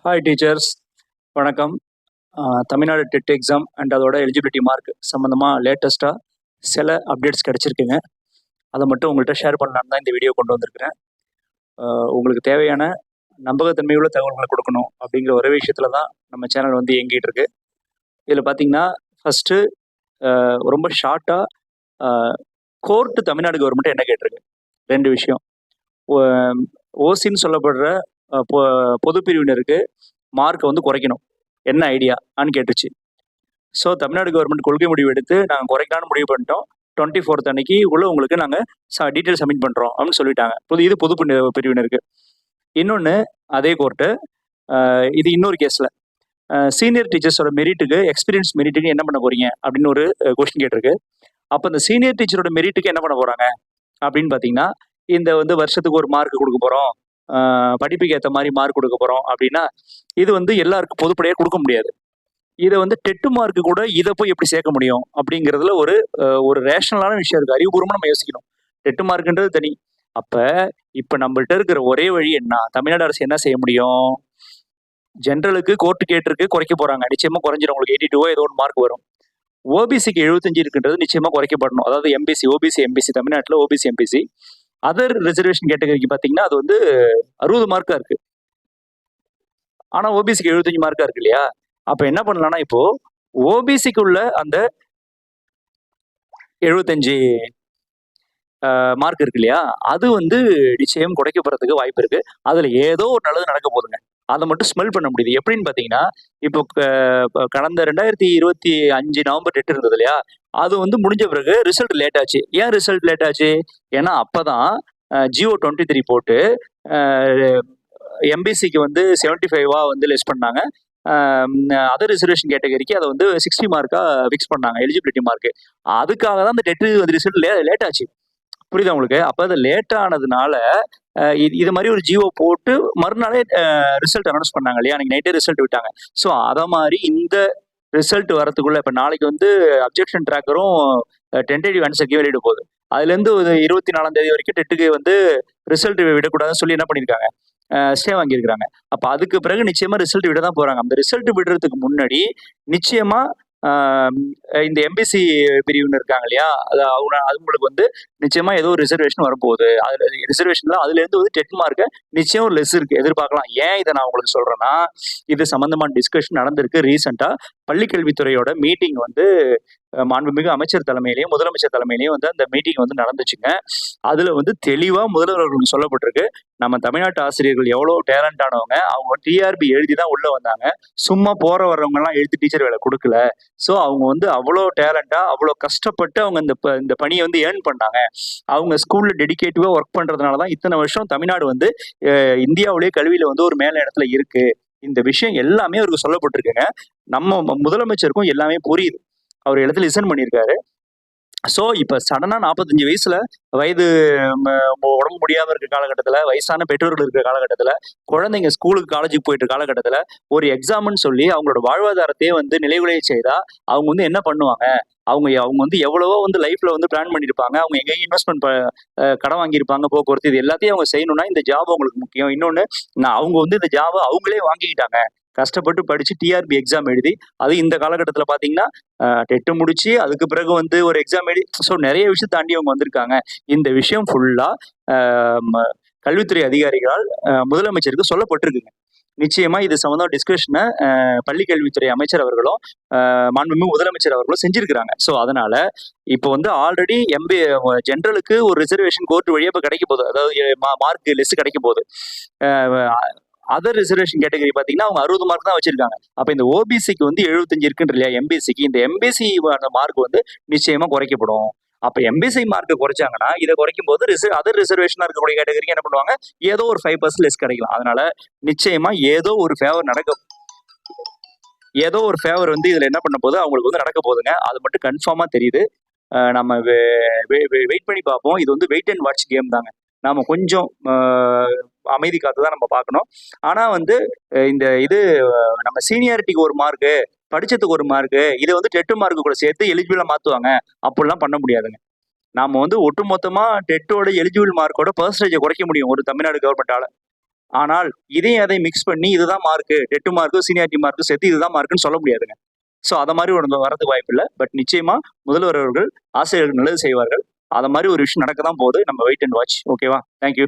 Hi teachers, வணக்கம். Tamil Nadu TET exam and அதோட eligibility mark சம்மந்தமாக லேட்டஸ்ட்டாக சில அப்டேட்ஸ் கிடச்சிருக்குங்க. அதை மட்டும் உங்கள்கிட்ட ஷேர் பண்ணலான்னு தான் இந்த வீடியோ கொண்டு வந்திருக்கிறேன். உங்களுக்கு தேவையான நம்பகத்தன்மையுள்ள தகவல்களை கொடுக்கணும் அப்படிங்கிற ஒரே விஷயத்தில் தான் நம்ம சேனல் வந்து இயங்கிட்டு இருக்கு. இதில் பார்த்தீங்கன்னா ஃபஸ்ட்டு ரொம்ப ஷார்ட்டாக கோர்ட்டு தமிழ்நாடு கவர்மெண்ட் என்ன கேட்டிருக்கு, ரெண்டு விஷயம். ஓசின்னு சொல்லப்படுற பொது பிரிவினருக்கு மார்க்கை வந்து குறைக்கணும், என்ன ஐடியான்னு கேட்டுச்சு. ஸோ தமிழ்நாடு கவர்மெண்ட் கொள்கை முடிவு எடுத்து நாங்கள் குறைக்கலான்னு முடிவு பண்ணிட்டோம். 24th அன்னைக்கு உள்ள உங்களுக்கு நாங்கள் டீட்டெயில் சப்மிட் பண்ணுறோம் அப்படின்னு சொல்லிட்டாங்க. இது பொது பிரிவினருக்கு. இன்னொன்று, அதே கோர்ட்டு இது இன்னொரு கேஸில் சீனியர் டீச்சர்ஸோட மெரிட்டுக்கு, எக்ஸ்பீரியன்ஸ் மெரிட்டுக்கு என்ன பண்ண போறீங்க அப்படின்னு ஒரு கொஸ்டின் கேட்டிருக்கு. அப்போ இந்த சீனியர் டீச்சரோட மெரிட்டுக்கு என்ன பண்ண போகிறாங்க அப்படின்னு பார்த்தீங்கன்னா, இந்த வந்து வருஷத்துக்கு ஒரு மார்க் கொடுக்க போகிறோம், படிப்புக்கு ஏற்ற மாதிரி மார்க் கொடுக்க போகிறோம் அப்படின்னா, இது வந்து எல்லாருக்கும் பொதுப்படையாக கொடுக்க முடியாது. இதை வந்து டெட்டு மார்க்கு கூட இதை போய் எப்படி சேர்க்க முடியும் அப்படிங்கிறதுல ஒரு ரேஷனலான விஷயம் இருக்குது. அறிவுபூர்வமாக நம்ம யோசிக்கணும். டெட்டு மார்க்குன்றது தனி. அப்போ இப்போ நம்மள்ட்ட இருக்கிற ஒரே வழி என்ன? தமிழ்நாடு அரசு என்ன செய்ய முடியும்? ஜென்ரலுக்கு கோர்ட்டு கேட்டிருக்கு, குறைக்க போகிறாங்க. நிச்சயமாக குறைஞ்சிடும். உங்களுக்கு 82 ஏதோ ஒரு மார்க் வரும். ஓபிசிக்கு 75 இருக்குன்றது நிச்சயமாக குறைக்கப்படணும். அதாவது எம்பிசி, ஓபிசி, எம்பிசி, தமிழ்நாட்டில் ஓபிசி, எம்பிசி. அதர் ரிசர்வேஷன் கேட்டகரிக்கு பார்த்தீங்கன்னா அது வந்து 60 மார்க்காக இருக்கு. ஆனால் ஓபிசிக்கு 75 மார்க்காக இருக்கு இல்லையா? அப்போ என்ன பண்ணலாம்னா, இப்போ ஓபிசிக்குள்ள அந்த 75 மார்க் இருக்கு இல்லையா, அது வந்து நிச்சயம் குறைக்கப்படுறதுக்கு வாய்ப்பு இருக்கு. அதுல ஏதோ ஒரு நல்லது நடக்க போகுதுங்க. அதை மட்டும் ஸ்மெல் பண்ண முடியுது. எப்படின்னு பார்த்தீங்கன்னா, இப்போ கடந்த 2025 நவம்பர் டெட் இருந்தது இல்லையா, அது வந்து முடிஞ்ச பிறகு ரிசல்ட் லேட் ஆச்சு. ஏன் ரிசல்ட் லேட் ஆச்சு? ஏன்னா அப்பதான் ஜியோ 23 போட்டு எம்பிசிக்கு வந்து 75 வந்து லெஸ் பண்ணாங்க. அதர் ரிசர்வேஷன் கேட்டகரிக்கு அதை வந்து 60 மார்க்கா ஃபிக்ஸ் பண்ணாங்க, எலிஜிபிலிட்டி மார்க்கு. அதுக்காக தான் அந்த டெட்டு வந்து ரிசல்ட் லேட் ஆச்சு. புரியுதா உங்களுக்கு? அப்போ அது லேட் ஆனதுனால இது மாதிரி ஒரு ஜியோ போட்டு மறுநாளே ரிசல்ட் அனௌன்ஸ் பண்ணாங்க இல்லையா, அன்னைக்கு நைட்டே ரிசல்ட் விட்டாங்க. ஸோ அதை மாதிரி இந்த ரிசல்ட் வரதுக்குள்ள இப்போ நாளைக்கு வந்து அப்ஜெக்ஷன் ட்ராக்கரும் டென்டேட்டிவ் ஆன்சருக்கு வெளியிட போகுது. அதுலேருந்து ஒரு 24ஆம் தேதி வரைக்கும் டெட்டுக்கு வந்து ரிசல்ட் விடக்கூடாதுன்னு சொல்லி என்ன பண்ணியிருக்காங்க, ஸ்டே வாங்கியிருக்கிறாங்க. அப்போ அதுக்கு பிறகு நிச்சயமா ரிசல்ட் விட தான் போறாங்க. அந்த ரிசல்ட் விடுறதுக்கு முன்னாடி நிச்சயமா இந்த எம்பிசி பிரிவுன்னு இருக்காங்க இல்லையா, அவங்களுக்கு வந்து நிச்சயமா ஏதோ ஒரு ரிசர்வேஷன் வரப்போகுது. அது ரிசர்வேஷன்ல அதுல இருந்து வந்து டெட் மார்க்கு நிச்சயம் ஒரு லெஸ் இருக்கு, எதிர்பார்க்கலாம். ஏன் இதை நான் உங்களுக்கு சொல்றேன்னா, இது சம்பந்தமான டிஸ்கஷன் நடந்திருக்கு ரீசெண்டா. பள்ளிக்கல்வித்துறையோட மீட்டிங் வந்து மாண்புமிகு அமைச்சர் தலைமையிலையும் முதலமைச்சர் தலைமையிலையும் வந்து அந்த மீட்டிங் வந்து நடந்துச்சுங்க. அதுல வந்து தெளிவா முதல்வர்களுக்கு சொல்லப்பட்டிருக்கு, நம்ம தமிழ்நாட்டு ஆசிரியர்கள் எவ்வளவு டேலண்டானவங்க, அவங்க டிஆர்பி எழுதி தான் உள்ள வந்தாங்க. சும்மா போற வர்றவங்க எல்லாம் எழுத்து டீச்சர் வேலை கொடுக்கல. ஸோ அவங்க வந்து அவ்வளோ டேலண்டா, அவ்வளோ கஷ்டப்பட்டு அவங்க இந்த பணியை வந்து ஏர்ன் பண்ணாங்க. அவங்க ஸ்கூல்ல டெடிகேட்டிவா ஒர்க் பண்றதுனால தான் இத்தனை வருஷம் தமிழ்நாடு வந்து இந்தியாவிலேயே கல்வியில வந்து ஒரு மேல இடத்துல இருக்கு. இந்த விஷயம் எல்லாமே அவருக்கு சொல்லப்பட்டிருக்குங்க. நம்ம முதலமைச்சருக்கும் எல்லாமே புரியுது. அவர் இடத்துல லிசன் பண்ணியிருக்காரு. ஸோ இப்போ சடனா 45 வயசுல வயது உடம்பு முடியாம இருக்க காலகட்டத்தில், வயசான பெற்றோர்கள் இருக்கிற காலகட்டத்தில், குழந்தைங்க ஸ்கூலுக்கு காலேஜுக்கு போயிட்டு காலகட்டத்தில் ஒரு எக்ஸாம்னு சொல்லி அவங்களோட வாழ்வாதாரத்தையே வந்து நிலைகுலைய செய்தா அவங்க வந்து என்ன பண்ணுவாங்க? அவங்க வந்து எவ்வளவோ வந்து லைஃப்ல வந்து பிளான் பண்ணியிருப்பாங்க. அவங்க எங்கேயும் இன்வெஸ்ட்மெண்ட் கடன் வாங்கியிருப்பாங்க, போக்குவரத்து, இது எல்லாத்தையும் அவங்க செய்யணும்னா இந்த ஜாப் அவங்களுக்கு முக்கியம். இன்னொன்று, அவங்க வந்து இந்த ஜாபை அவங்களே வாங்கிக்கிட்டாங்க. கஷ்டப்பட்டு படிச்சு டிஆர்பி எக்ஸாம் எழுதி, அது இந்த காலகட்டத்தில் பார்த்தீங்கன்னா டெட்டு முடிச்சு அதுக்கு பிறகு வந்து ஒரு எக்ஸாம் எழுதி, ஸோ நிறைய விஷயம் தாண்டி அவங்க வந்திருக்காங்க. இந்த விஷயம் ஃபுல்லா கல்வித்துறை அதிகாரிகளால் முதலமைச்சருக்கு சொல்லப்பட்டிருக்குங்க. நிச்சயமா இது சம்பந்தம் டிஸ்கஷனை பள்ளி கல்வித்துறை அமைச்சர் அவர்களும் மாண்புமிகு முதலமைச்சர் அவர்களும் செஞ்சிருக்கிறாங்க. ஸோ அதனால இப்போ வந்து ஆல்ரெடி ஜென்ரலுக்கு ஒரு ரிசர்வேஷன் கோர்ட் வழியாக இப்போ கிடைக்க போகுது, அதாவது மார்க் லெஸ் கிடைக்க போகுது. அதர் ரிசர்வேஷன் கேட்டகரி பார்த்தீங்கன்னா அவங்க 60 மார்க் தான் வச்சிருக்காங்க. அப்போ இந்த ஓபிசிக்கு வந்து 75 இருக்குன்ற இல்லையா எம்பிசிக்கு, இந்த எம்பிசி மார்க் வந்து நிச்சயமா குறைக்கப்படும். அப்போ எம்பிசி மார்க் குறைச்சாங்கன்னா இதை குறைக்கும் போது அதர் ரிசர்வேஷனா இருக்கக்கூடிய கேட்டகரிக்கு என்ன பண்ணுவாங்க, ஏதோ ஒரு 5% லெஸ் கிடைக்கலாம். அதனால நிச்சயமா ஏதோ ஒரு ஃபேவர் வந்து இதுல என்ன பண்ண போது அவங்களுக்கு வந்து நடக்க போகுதுங்க. அது மட்டும் கன்ஃபார்மா தெரியுது. நம்ம வெயிட் பண்ணி பார்ப்போம். இது வந்து வெயிட் அண்ட் வாட்ச் கேம் தாங்க. நாம கொஞ்சம் அமைதி காத்து தான் நம்ம பார்க்கணும். ஆனா வந்து இது நம்ம சீனியாரிட்டிக்கு ஒரு மார்க்கு, படிச்சதுக்கு ஒரு மார்க்கு, இதை வந்து டெட்டு மார்க்கு கூட சேர்த்து எலிஜிபிளா மாத்துவாங்க, அப்படிலாம் பண்ண முடியாதுங்க. நாம வந்து ஒட்டுமொத்தமா டெட்டோட எலிஜிபிள் மார்க்கோட பெர்சன்டேஜை குறைக்க முடியும் ஒரு தமிழ்நாடு கவர்மெண்டால. ஆனால் இதையும் அதை மிக்ஸ் பண்ணி இதுதான் mark, TET mark, seniority mark சேர்த்து இதுதான் மார்க்குன்னு சொல்ல முடியாதுங்க. ஸோ அதை மாதிரி ஒன்று வரதுக்கு வாய்ப்பு இல்லை. பட் நிச்சயமா முதல்வர் அவர்கள் ஆசிரியர்களுக்கு நல்லது செய்வார்கள். அதை மாதிரி ஒரு விஷயம் நடக்க தான் போகுது. நம்ம வெயிட் அண்ட் வாட்ச். ஓகேவா? தேங்க்யூ.